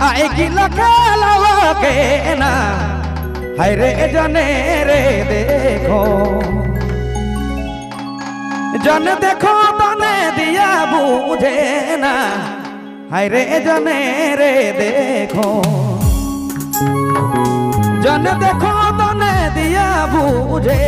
आएगी लखलवा के ना हाय रे जने रे देखो जन देखो तने दिया बूझे ना हाय रे जने रे देखो जन देखो तने दिया बूझे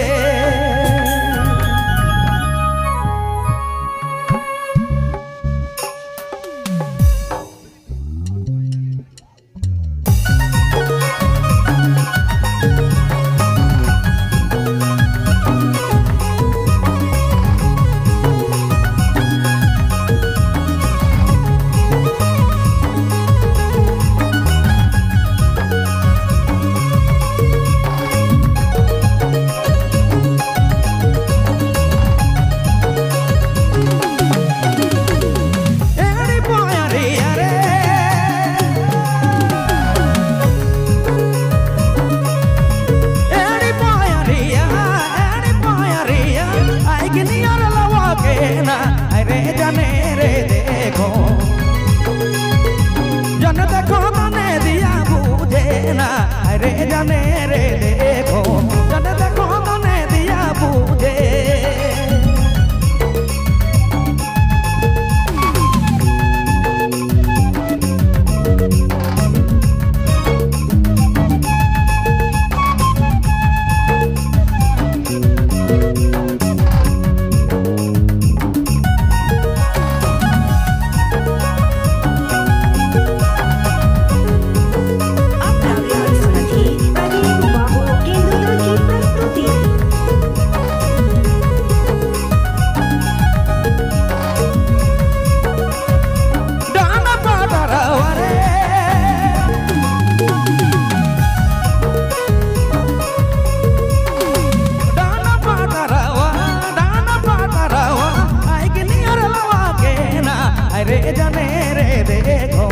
रे जाने रे देखो जन देखो तने दिया बूझे रे जाने रे देखो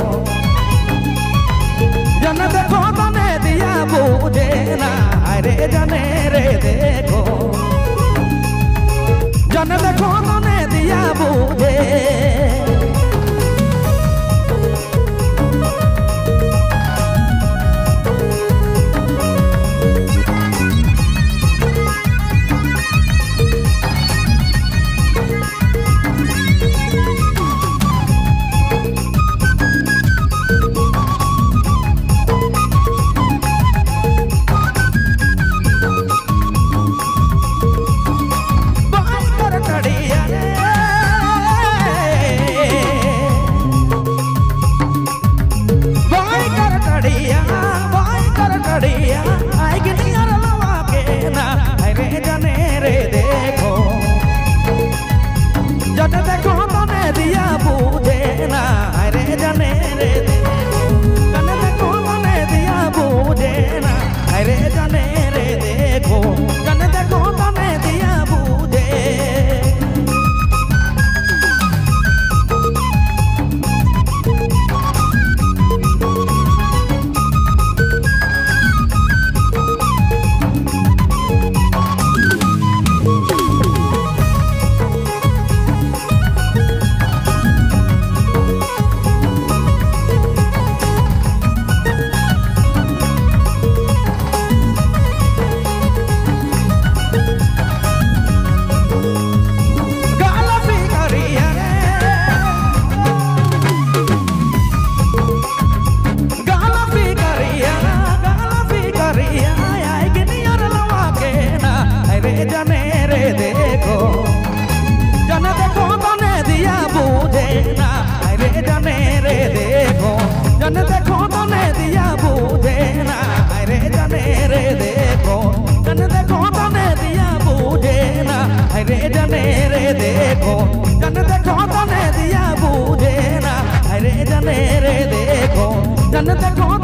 जन देखो तने दिया बूझे ना रे जाने रे देखो जन देखो तने दिया बूझे जन देखो तने दिया बूझे ना रे जाने रे जन देखो तने दिया बूझे ना रे जाने रे देखो जन देखो तने दिया बूझे जाने रे देखो जन देखो तने दिया बूझे ना रे जाने रे देखो जन देखो तने दिया बूझे ना रे जाने रे देखो जन देखो तने दिया बूझे ना रे जाने रे देखो जन देखो तने दिया बूझे ना रे जाने रे देखो जन देखो